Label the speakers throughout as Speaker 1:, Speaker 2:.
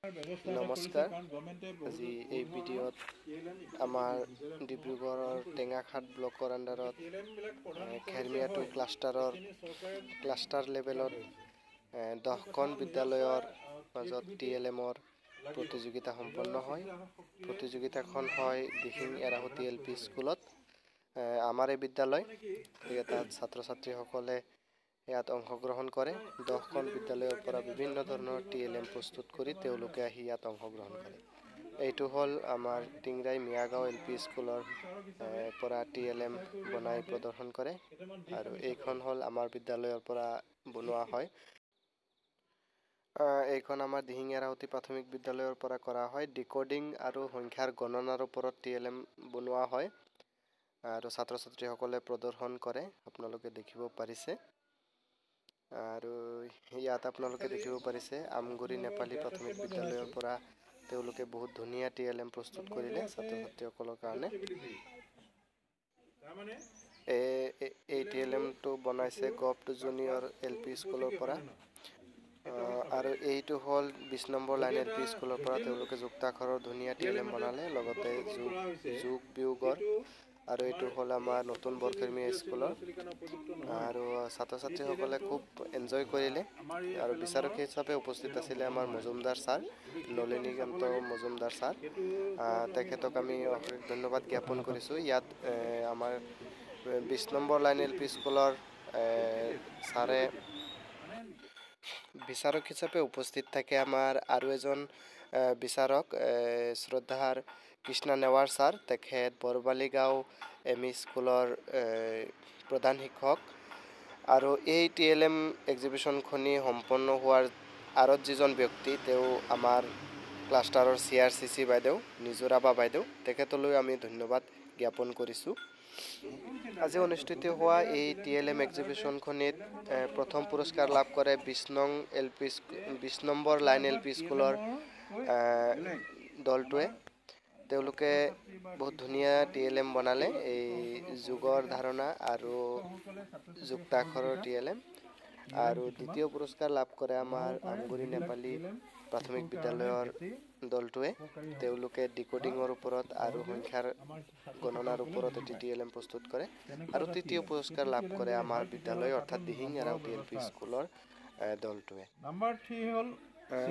Speaker 1: নমস্কাৰ। আজি এই ভিডিঅ'ত আমাৰ ডিব্ৰুগড়ৰ টেঙাখাট ব্লকৰ আণ্ডাৰত খেৰমিয়াটো ক্লাষ্টাৰ লেভেলত 10খন বিদ্যালয়ৰ মাজত TLMৰ প্ৰতিযোগিতা সম্পন্ন হয়। প্ৰতিযোগিতাখন হয় দিহিং এৰাহতি LP স্কুলত। আমাৰ এই বিদ্যালয় তাত ছাত্ৰ ছাত্ৰীসকলে ইয়াত অংশগ্ৰহণ কৰে। 10খন বিদ্যালয়ৰ পৰা বিভিন্ন ধৰণৰ TLM প্ৰস্তুত কৰি তেওঁলোকে আহি ইয়াত অংশগ্ৰহণ কৰে। এইটো হ'ল আমাৰ টিংৰাই মিয়াগাঁও LP স্কুলৰ পৰা TLM বনাই প্ৰদৰ্শন কৰে আৰু এইখন হ'ল আমাৰ বিদ্যালয়ৰ পৰা বনোৱা হয়। এইখন আমাৰ দিহিং এৰাহতি প্ৰাথমিক বিদ্যালয়ৰ পৰা কৰা হয়। ডিকোডিং আৰু সংখ্যাৰ গণনাৰ ওপৰত TLM বনোৱা হয় আৰু ছাত্ৰ ছাত্ৰীসকলে প্ৰদৰ্শন কৰে, আপোনালোকে দেখিব পাৰিছে। আৰু ইয়াত আপোনালোকে দেখিব পাৰিছে আমগুৰি নেপালী প্ৰাথমিক বিদ্যালয়ৰ পৰা তেওঁলোকে বহুত ধুনীয়া TLM প্ৰস্তুত কৰিলে ছাত্ৰ ছাত্ৰীসকলৰ কাৰণে। এই TLMটো বনাইছে গভট জুনিয়ৰ LP স্কুলৰ পৰা। আৰু এইটো হ'ল 20 নম্বৰ লাইন LP স্কুলৰ পৰা তেওঁলোকে যুক্তাক্ষৰৰ ধুনীয়া TLM বনালে, লগতে যোগ বিয়োগৰ। আৰু এইটো হ'ল আমাৰ নতুন বৰখেৰমিয়া স্কুলৰ। আৰু ছাত্ৰ ছাত্ৰীসকলে খুব এনজয় কৰিলে আৰু বিচাৰক হিচাপে উপস্থিত আছিলে আমাৰ মজুমদাৰ ছাৰ, নলিনীকান্ত মজুমদাৰ ছাৰ। তেখেতক আমি অশেষ ধন্যবাদ জ্ঞাপন কৰিছোঁ। ইয়াত আমাৰ 20 নম্বৰ লাইন LP স্কুলৰ ছাৰে বিচাৰক হিচাপে উপস্থিত থাকে আমাৰ আৰু এজন বিচাৰক শ্ৰদ্ধাৰ কৃষ্ণা নেৱাৰ ছাৰ। তেখেত বৰবালি গাঁও ME স্কুলৰ প্ৰধান শিক্ষক। আৰু এই TLM এক্সিবিশ্যনখনি সম্পন্ন হোৱাৰ আঁৰত যিজন ব্যক্তি, তেওঁ আমাৰ ক্লাষ্টাৰৰ CRCC বাইদেউ নিজুৰাবা বাইদেউ। তেখেতলৈ আমি ধন্যবাদ জ্ঞাপন কৰিছোঁ। আজি অনুষ্ঠিত হোৱা এই TLM এক্সিবিশ্যনখনিত প্ৰথম পুৰস্কাৰ লাভ কৰে 20 নম্বৰ লাইন LP স্কুলৰ দলটোৱে। তেওঁলোকে বহুত ধুনীয়া TLM বনালে, এই যোগৰ ধাৰণা আৰু যুক্তাক্ষৰৰ TLM। আৰু দ্বিতীয় পুৰস্কাৰ লাভ কৰে আমাৰ আমগুৰি নেপালী প্ৰাথমিক বিদ্যালয়ৰ দলটোৱে। তেওঁলোকে ডিকোডিঙৰ ওপৰত আৰু সংখ্যাৰ গণনাৰ ওপৰত এটি TLM প্ৰস্তুত কৰে। আৰু তৃতীয় পুৰস্কাৰ লাভ কৰে আমাৰ বিদ্যালয় অৰ্থাৎ দিহিং এৰাহতি LP স্কুলৰ দলটোৱে।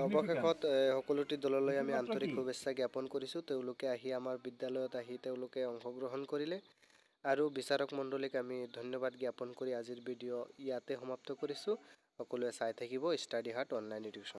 Speaker 1: অৱশেষত সকলোটি দললৈ আমি আন্তৰিক শুভেচ্ছা জ্ঞাপন কৰিছোঁ। তেওঁলোকে আহি আমাৰ বিদ্যালয়ত আহি তেওঁলোকে অংশগ্ৰহণ কৰিলে আৰু বিচাৰক মণ্ডলীক আমি ধন্যবাদ জ্ঞাপন কৰি আজিৰ ভিডিঅ' ইয়াতে সমাপ্ত কৰিছোঁ। সকলোৱে চাই থাকিব ষ্টাডি হাৰ্ট অনলাইন এডুকেশ্যন।